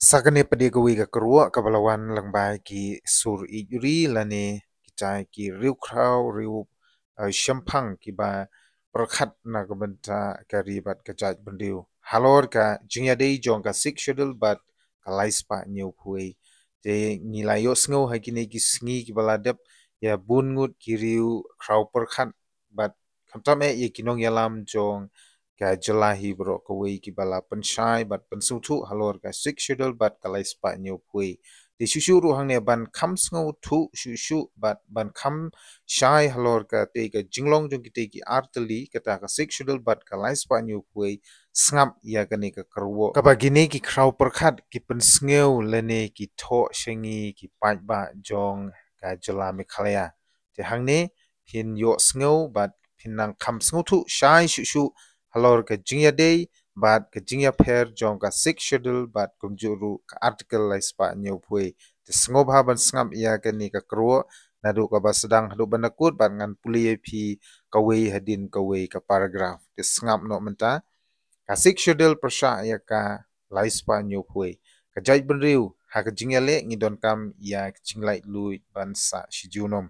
Sakane pade gawi ka kerua kabalawan lang bai ki sur ijuri lane ki chai ki riu krau riu shampang ki ba perkhat na ka benta ka ribat ka jaj bendiu halor ka jingya dei jong ka sik schedule bat ka laispa nyau phui je ngilayo sngo ha ki ne ki sngi ki baladep ya bun ngut ki riu krau perkhat bat kamtam ye kinong yalam jong ka jelahi bro ka wei ki bala penshai bat pensutu halor ka sik schedule bat kalai spa nyu pui di shushu ru hang ne ban kham sngo thu shushu bat ban kham shai halor ka te ka jinglong jong ki te ki arteli kata ka sik schedule bat kalai spa nyu pui snap ya ka ne ka karwo ka ba gine ki krau perkhat ki pen sngew lene ki tho shengi ki pai ba jong ka jela mikhalaya te hang ne phin yo sngew bat phin nang kham sngo thu shai shushu halor ka jingya day bat ka jingya pher jong ka sik schedule bat kumjuru ka article lai spa nyu phui te sngo bha ban snngam ya ka ni ka kro nadu ka ba sedang hadu banakut bat ngan puli phi ka wei hadin ka wei ka paragraph te snngam no menta ka sik schedule persha ya ka lai spa nyu phui ka jai ben riu ha ka jingya le ngidon kam ya ka jinglai lui ban sa shijunom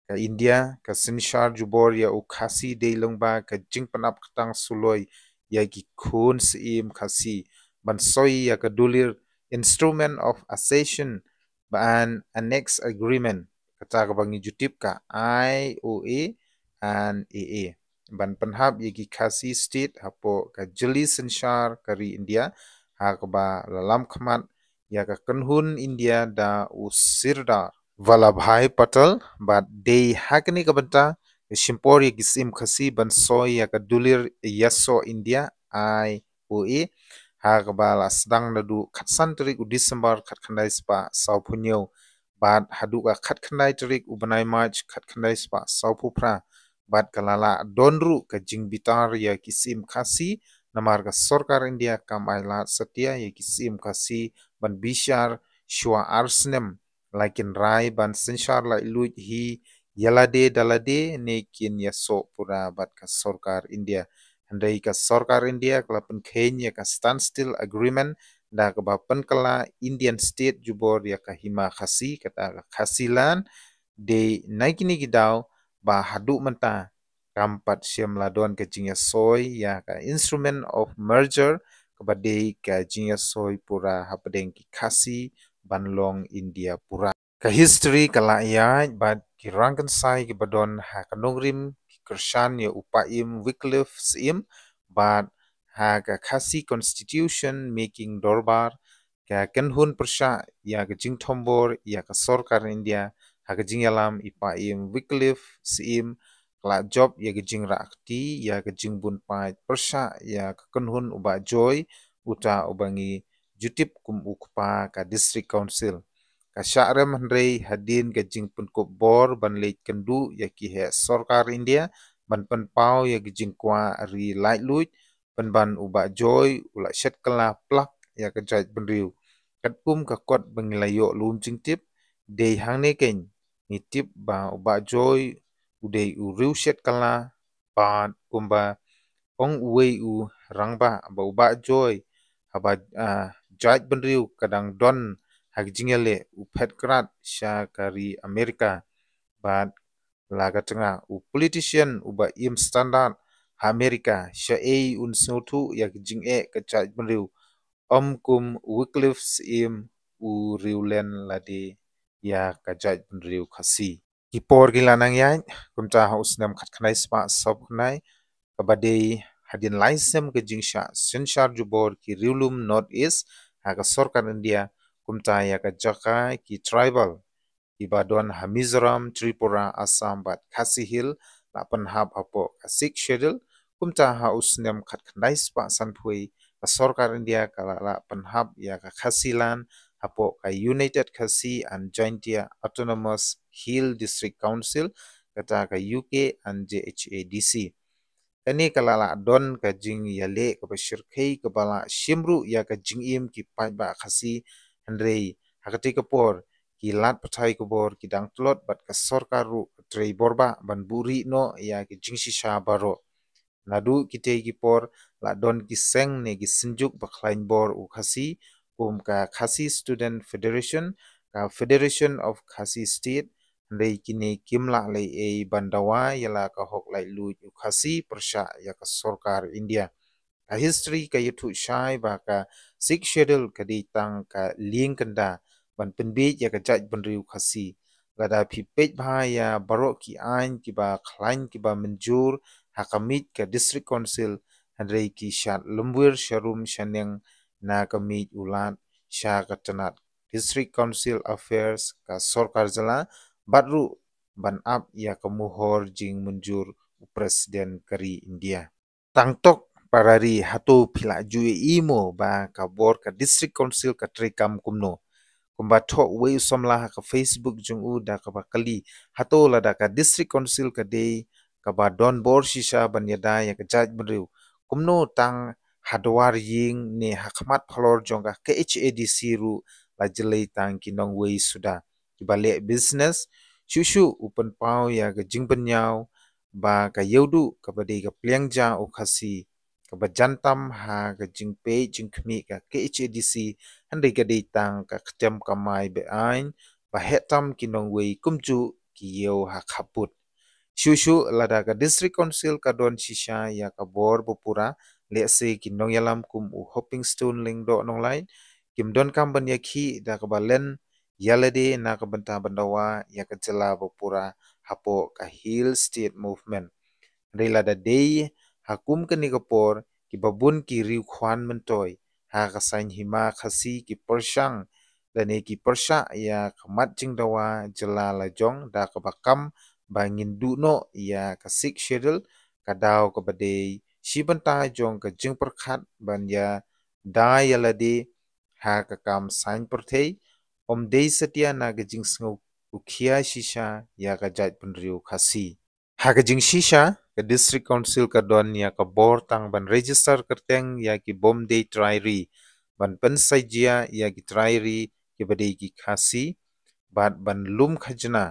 ka India ka sinshar jubor ya ukhasi deilongba ka jingpanap katang suloi ya ki khun sim khasi bansoi ya ka dulir instrument of accession ban annex agreement kata ka bangi jutip ka IOA and AA ban panhab ya ki khasi state hapo ka jeli sinshar kari India ha ka ba lalam khamat ya ka kanhun India da usirda Vallabhai Patel but they hakni kabanta shimpori gisim khasi bansoi ya kadulir yaso India I OA hagbala sedang nadu khatsan terik u December khatkhandai spa saupunyo bat haduka khatkhandai terik ubanai March khatkhandai spa saupupra bat kalala donru ka jingbitar ya kisim khasi namar ka sorkar India kamaila setia ya kisim khasi ban bishar shua arsnem lakin rai ban senshar la iluj hi yalade dalade ne kin yaso pura bat ka sorkar India handai ka sorkar India kalapan Kenya ka standstill agreement da ka bapan kala Indian state jubor ya ka hima khasi kata ka khasilan de naikini gidau ba hadu menta kampat siam ladon ka jingya soy ya ka instrument of merger kabade ka jingya soy pura hapadeng ki khasi banlong India pura ka history kala ya bat ki rangkan sai ki badon ha kanongrim ki kershan ya upaim Wycliffe sim bat ha ka khasi constitution making dorbar ka kenhun persha ya ka jingthombor ya ka sorkar India ha ka jingyalam ipaim Wycliffe sim kala job ya ka jingra akti ya ka jingbun pai persha ya ka kenhun uba joy uta ubangi jutip kum ukpa ka district council ka syarem handrei hadin ka jingpun ko bor ban leit kendu ya ki he sorkar India ban pen pau ya ki jingkwa ri light luit ban uba joy ula shet kala plak ya ka jait benriu kat kum ka kot bengilayo lum jingtip dei hangne ken ni tip ba uba joy udei u riu shet kala ba kumba ong uwei u rangba ba uba joy haba jait benriu kadang don hak jingale u pet krat sha kari Amerika bat laga tengah u politician uba im standard ha Amerika sha un snotu ya jing ka jait benriu kum Wycliffe im u riulen lade ya ka jait benriu khasi kipor gilanang yan kumta haus nam khatkanai spa sob khnai kabade hadin laisem ke jingsha senshar jubor ki riulum north east ha ka sorkar India kumta ya ka jaka ki tribal ibadon ha Mizoram Tripura Assam bat Khasi Hill la panhab hapo ka sik schedule kumta ha usnem khatkanai spa sanpui ka sorkar India kala la panhab ya ka khasilan hapo ka United Khasi and Jaintia Autonomous Hill District Council kata ka UK and JHADC kani kalala don ka jing yale ka bashirkai ka bala shimru ya ka jingim ki ba khasi handrei hakati kapor ki lat patai kabor ki dang tlot bat ka sorkaru trei borba ban buri no ya ki jingsi sha baro nadu kite ki por la don ki seng ne ki sinjuk bakhlain bor u khasi ka Khasi Student Federation ka Federation of Khasi State handai kini kimla lai bandawa yala ka hok lai lu khasi persha ya ka sorkar India ka history ka yutu shai ba ka sik schedule ka di tang ka ling kanda ban penbe ya ka jaj benriu khasi lada phi pej bha ya barok ki ain ki ba khlain ki ba menjur hakamit ka district council handai ki shat lumbur sharum shaneng na kamit ulat sha ka tanat district council affairs ka sorkar jala batru ban up ya ka muhor jing menjur presiden kari India tangtok parari hatu phila jue imo ba ka bor ka district council ka trekam kumno kumba tho we somla ka Facebook jung u da ka ba kali hato la da ka district council ka de ka ba don bor shisha ban yada ya ka jaj mriu kumno tang hadwar ying ne hakmat phalor jonga ka HADC ru la jelei tang ki nong we suda ki ba le business shushu open pau ya ka jingban yaw ba ka yodu ka ba de ka plengja o khasi ka ba jantam ha ka jingpe jingkhmi ka HADC handai ka de tang ka ktem ka mai be ain ba hetam kinong wei kumju ki yo ha khaput shushu lada ka district council ka don shisha ya ka bor bupura le se kinong yalam kum u hopping stone ling do nong lai kim don kam ban yakhi da ka ba len yalade na ka banta bandawa ya ka jela bupura hapo ka hill state movement rela da day hakum ka ni kapor ki babun ki riu khwan mentoy ha ka sain hima khasi ki pershang dane ki persha ya khamat jing dawa jela la jong da ka bakam bangin du no ya ka sik schedule ka daw ka bade shibanta jong ka jing perkhat ban ya da yala de ha ka kam sain perthei om dei setia na ga jing sngo ukhia shisha ya ka jat penriu khasi ha ka jing shisha ka district council ka don ya ka bor tang ban register kerteng ya ki bom dei trairi ban pen sajia ya ki trairi ki bade ki khasi bat ban lum khajna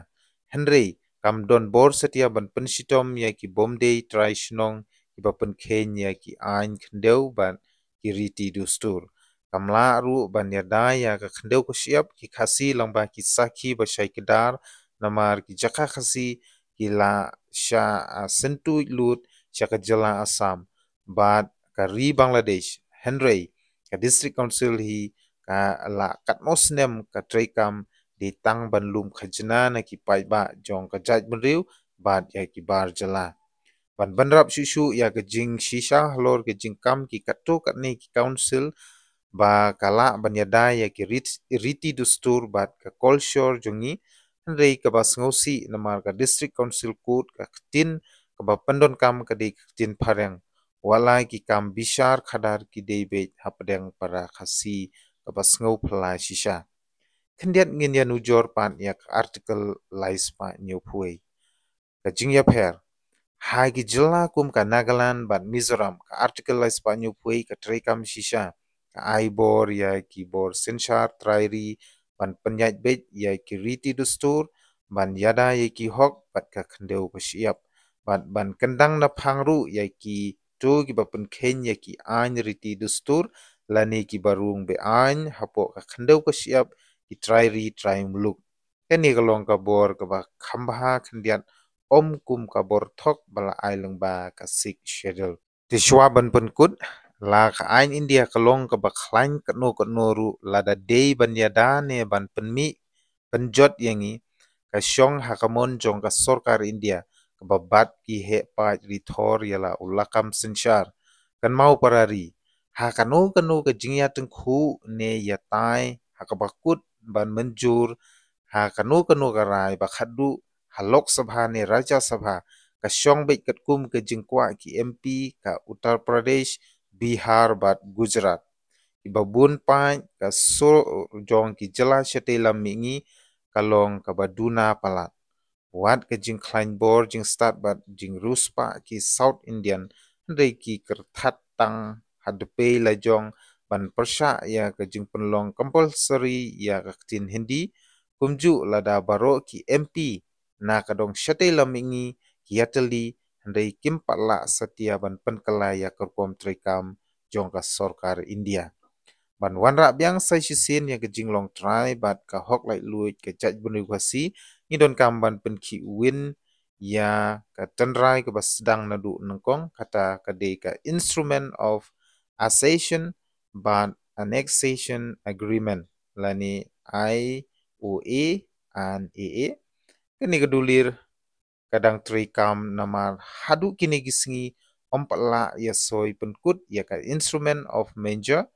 henry kam don bor setia ban pen sitom ya ki bom dei trai shnong ki ba pen khen ya ki ain khendeu ban ki riti dustur kamla ru ban ya da ya ka khendeu ko siap ki khasi longba ki sakhi ba shai kedar namar ki jaka khasi ki la sha sentu lut sha ka jala asam bat ka ri bangladesh henry ka district council hi ka la katmosnem ka trekam di tang ban lum khajna na ki pai ba jong ka jaj bunriu bat ya ki bar jala ban banrap shushu ya ka jing shisha hlor ka jing kam ki katto katne ki council ba kala banyada ya ki riti dustur bat ka kolshor jongi rei ka bas ngosi namar ka district council court ka tin ka ba pandon kam ka de tin phareng wala ki kam bishar khadar ki debe hapdeng para khasi ka bas ngau phla shisha kendiat ngin ya nujor pan yak article lais pa nyopui ka jing ya pher hai ki jila kum ka Nagaland ban Mizoram ka article lais pa nyopui ka trekam shisha ka aibor ya ki bor sensar trairi ban penyait bet ya ki riti dustur ban yada ya ki hok bat ka khendeu ka siap ban kendang na phangru ya ki tu ki bapen khen ya ki an riti dustur lani ki barung be an hapo ka khendeu ka siap ki try muluk kani kalong ka bor ka ba khambha khendiat om kum ka bor thok bala aileng ba ka sik schedule ti shwa ban pen kut la ka ain india kalong ka ba khlain ka no ru la da dei ban ya da ne ban pen mi penjot yangi ka shong hakamon jong ka sorkar india ka ba bat ki he pa ri thor yala ulakam senshar kan mau parari ha kanu ka jingya teng khu ne ya tai ha ka bakut ban menjur ha kanu ka rai ba khadu ha lok sabha ne raja sabha ka shong be kat kum ka jingkwa ki MP ka Uttar Pradesh Bihar bat Gujarat ki babun pa ka so jong ki jala shate lam mingi kalong ka baduna palat wat ka jing klain bor jing start bat jing ruspa ki South Indian ndai ki kerthat tang hadpe la jong ban persha ya ka jing penlong compulsory ya ka tin Hindi kumju lada baro ki MP na kadong shate lamingi ki yatali handai kim patla setia ban penkala ya kerkom trekam jong ka sorkar India ban wan ra biang sai shi sin ya gajing long try bat ka hok lai lui ka jaj benu kwasi ni don kam ban pen ki win ya ka tenrai ka bas sedang nadu nengkong kata ka de ka instrument of accession ban annexation agreement lani IOA and AA kini kedulir kadang trikam nama hadu kini gisngi ompala ya soy penkut ya ka instrument of major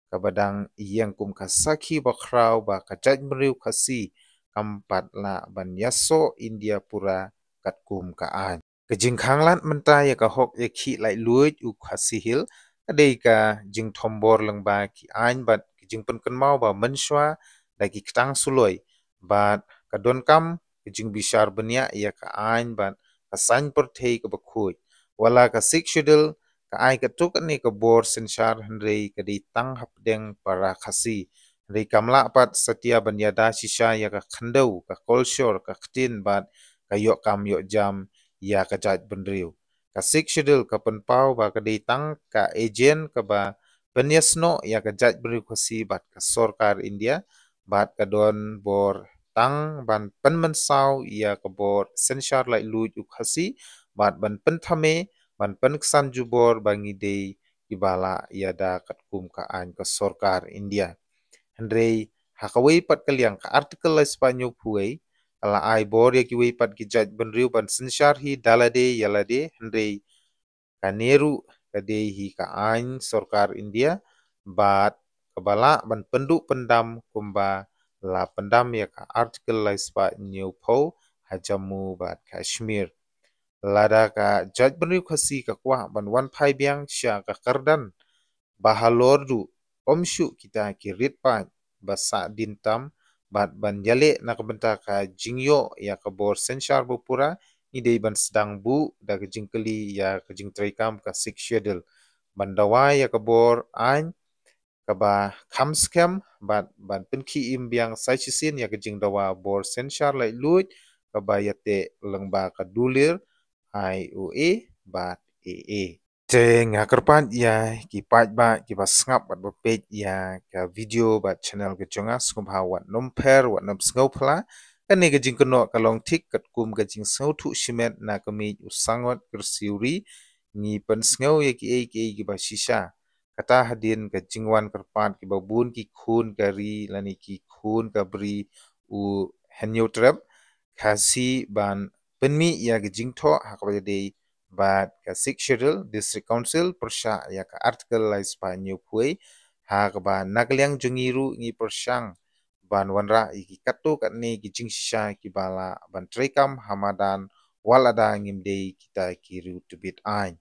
kabadang yang kum kasaki bakrau ba kajaj meriu kasi kampat la ban yaso India pura kat kum kaan. Kejing khanglan menta ya ka hok ya ki lai luit u kasi hil kadai ka jing tombor lang ba ki ain bat kejing pen mau ba menswa lagi ketang suloi bat kadon kam kejing bishar benya ya ka ain bat kasan pertei ka bakut wala ka sik shudel ka ai ka tuk ni ka bor sensar hendrei ka di tang hapdeng para khasi hendrei kamla pat setia banyada shisha ya ka khandau ka kolshor ka ktin bat ka yok kam yok jam ya ka jat bendriu ka sik shudel ka penpau ba ka di tang ka agent ka ba penyesno ya ka jat bendriu khasi bat ka sorkar India bat ka don bor tang ban penmensau ya ka bor sensar lai lu u khasi bat ban penthame ban penksan jubor bangi de ibala yada katkum ka an ka sorkar India. Hendrei hakawai pat kaliang ka artikel la Spanyol puai ala ai bor ya kiwai pat gijat benriu ban sensyar hi dalade yalade hendrei kaneru kade hi ka an sorkar India bat kabala ban penduk pendam kumba la pendam ya ka artikel la Spanyol pau hajamu bat Kashmir lada ka jaj beriu khasi ka kwa ban wan pai biang sya ka kardan bahalordu omshu kita kirit pa basa dintam bat ban jale na kabenta ka jingyo ya ka bor sensar bupura ni dei ban sedang bu da ka jingkeli ya ka jing traikam ka sik schedule bandawa ya ka bor an ka ba kham scam bat ban penki im biang sai chisin ya ka jing dawa bor sensar lai lut ka ba yate lengba ka dulir IOA bat AA. Ceng kerpan ya kipat ba kipas ngap bat bepej ya ka video bat channel ke jonga skum hawat nomper wat nom sngau pla kan ni gajing keno kalong tik kat kum gajing sngau thu shimet na kami usangot kersiuri ni pen sngau ya ki ba shisha kata hadin gajing wan kerpan ki babun ki khun kari lani ki khun kabri u henyo trap kasi ban penmi ya gajing tho hakaba de bat ka sik schedule district council persya ya ka artikel la Spanyol pui ha ka ba naglyang jungiru ngi persyang ban wanra iki katu kat ni gijing shisha ki bala ban trekam hamadan walada ngimde kita kiru tubit ain